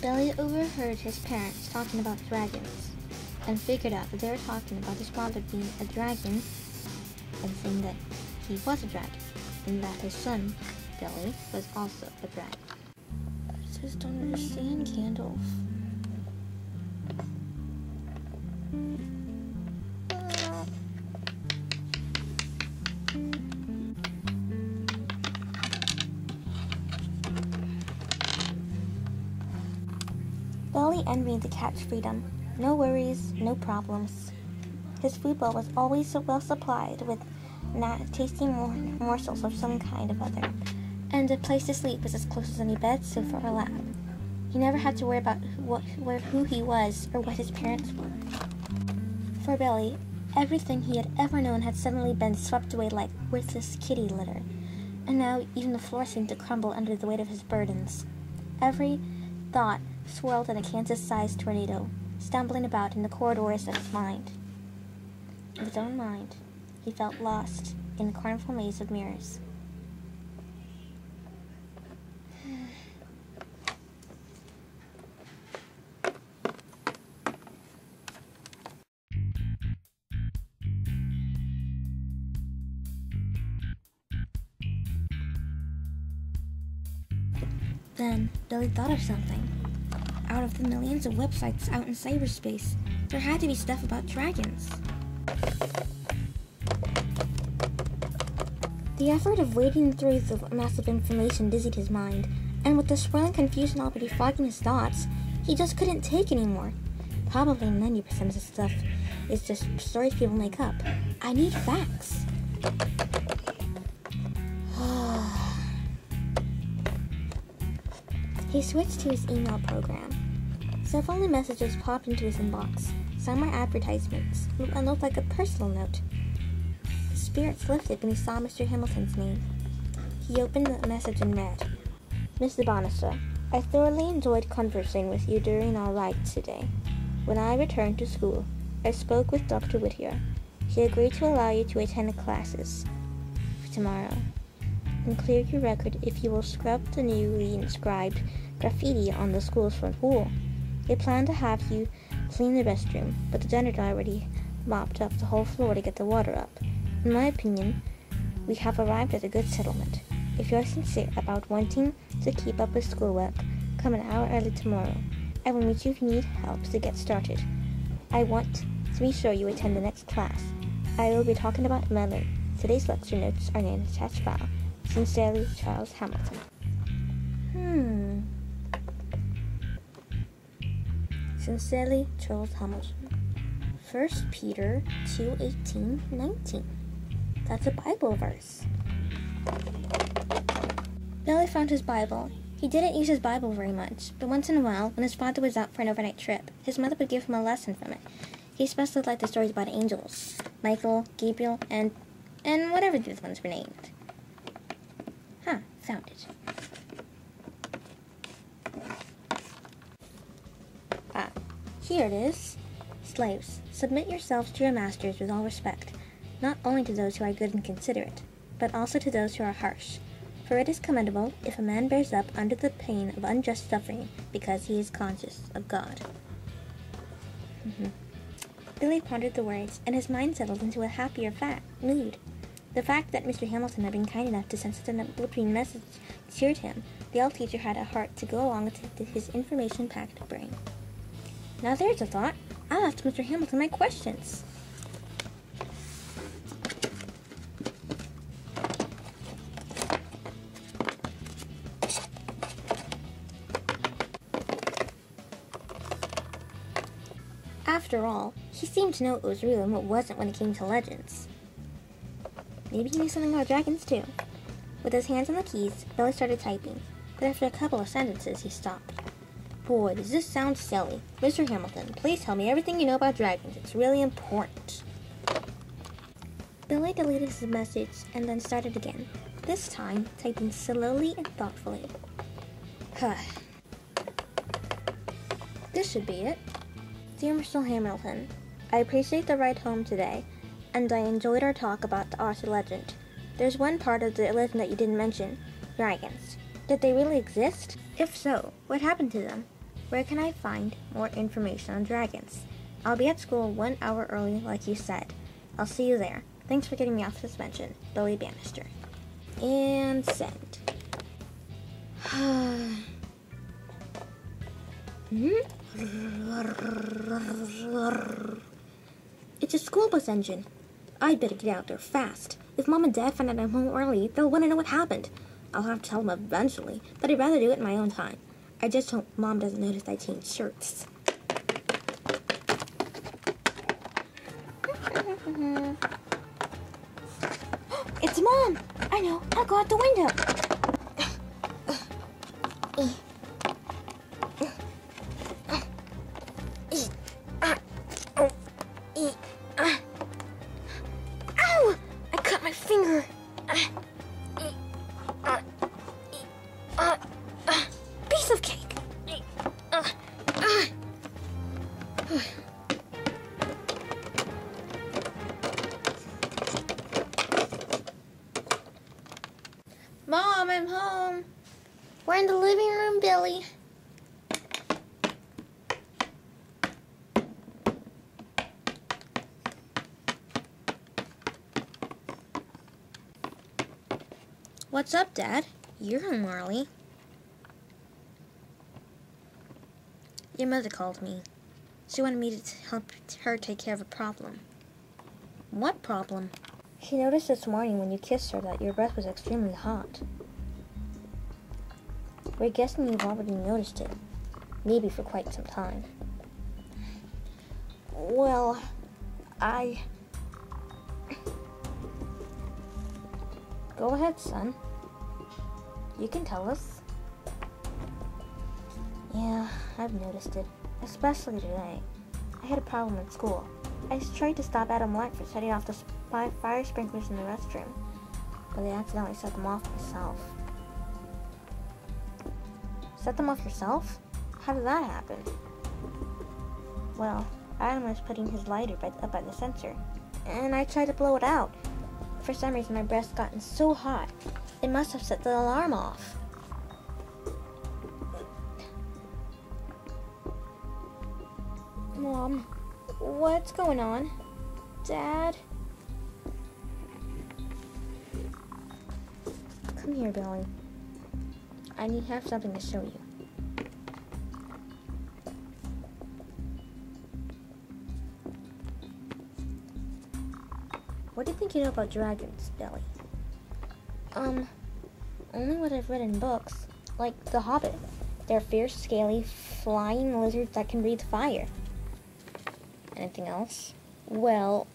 Billy overheard his parents talking about dragons and figured out that they were talking about his father being a dragon and saying that he was a dragon and that his son, Billy, was also a dragon. I just don't understand, Gandalf. Billy envied the cat's freedom. No worries, no problems. His food bowl was always so well supplied with tasty morsels of some kind of other, and a place to sleep was as close as any bed, sofa, or lap. He never had to worry about who he was or what his parents were. For Billy, everything he had ever known had suddenly been swept away like worthless kitty litter, and now even the floor seemed to crumble under the weight of his burdens. Every thought swirled in a Kansas-sized tornado, stumbling about in the corridors of his mind. In his own mind, he felt lost in a carnival maze of mirrors. Then, Billy thought of something. Out of the millions of websites out in cyberspace, there had to be stuff about dragons. The effort of wading through the mass of information dizzied his mind, and with the swirling confusion already fogging his thoughts, he just couldn't take anymore. Probably 90% of the stuff is just stories people make up. I need facts. He switched to his email program. Several new messages popped into his inbox. Some were advertisements, a note like a personal note. His spirits lifted when he saw Mr. Hamilton's name. He opened the message and read, Mr. Bannister, I thoroughly enjoyed conversing with you during our ride today. When I returned to school, I spoke with Dr. Whittier. He agreed to allow you to attend the classes tomorrow and clear your record if you will scrub the newly inscribed graffiti on the school's front wall. They plan to have you clean the restroom, but the janitor already mopped up the whole floor to get the water up. In my opinion, we have arrived at a good settlement. If you're sincere about wanting to keep up with schoolwork, come an hour early tomorrow. I will meet you if you need help to get started. I want to be sure you attend the next class. I will be talking about Miller. Today's lecture notes are in an attached file. Sincerely, Charles Hamilton. Sincerely, Charles Hamilton. 1 Peter 2:18-19. That's a Bible verse. Billy found his Bible. He didn't use his Bible very much, but once in a while, when his father was out for an overnight trip, his mother would give him a lesson from it. He especially liked the stories about angels, Michael, Gabriel, and whatever these ones were named. Found it. Here it is. Slaves, submit yourselves to your masters with all respect, not only to those who are good and considerate, but also to those who are harsh. For it is commendable if a man bears up under the pain of unjust suffering, because he is conscious of God. Billy pondered the words, and his mind settled into a happier mood. The fact that Mr. Hamilton had been kind enough to send such an uplifting message cheered him. The old teacher had a heart to go along with his information-packed brain. Now there's a thought. I'll ask Mr. Hamilton my questions. After all, he seemed to know what was real and what wasn't when it came to legends. Maybe he knew something about dragons, too. With his hands on the keys, Billy started typing, but after a couple of sentences, he stopped. Boy, does this sound silly. Mr. Hamilton, please tell me everything you know about dragons. It's really important. Billy deleted his message and then started again, this time typing slowly and thoughtfully. This should be it. Dear Mr. Hamilton, I appreciate the ride home today, and I enjoyed our talk about the Arthur legend. There's one part of the legend that you didn't mention, dragons. Did they really exist? If so, what happened to them? Where can I find more information on dragons? I'll be at school 1 hour early like you said. I'll see you there. Thanks for getting me off suspension. Billy Bannister. And send. It's a school bus engine. I'd better get out there fast. If Mom and Dad find out I'm home early, they'll want to know what happened. I'll have to tell them eventually, but I'd rather do it in my own time. I just hope Mom doesn't notice I change shirts. It's Mom! I know, I'll go out the window. Ow! I cut my finger. Piece of cake. Mom, I'm home. We're in the living room, Billy. What's up, Dad? You're home early. Your mother called me. She wanted me to help her take care of a problem. What problem? She noticed this morning when you kissed her that your breath was extremely hot. We're guessing you've already noticed it. Maybe for quite some time. Well, Go ahead, son. You can tell us. Yeah, I've noticed it. Especially today. I had a problem at school. I tried to stop Adam White for setting off the fire sprinklers in the restroom, but I accidentally set them off myself. Set them off yourself? How did that happen? Well, Adam was putting his lighter up by the sensor, and I tried to blow it out. For some reason, my breath's gotten so hot, it must have set the alarm off. Mom, what's going on? Dad? Come here, Billy. I have something to show you. What do you think you know about dragons, Billy? Only what I've read in books, like The Hobbit. They're fierce, scaly, flying lizards that can breathe fire. Anything else? Well,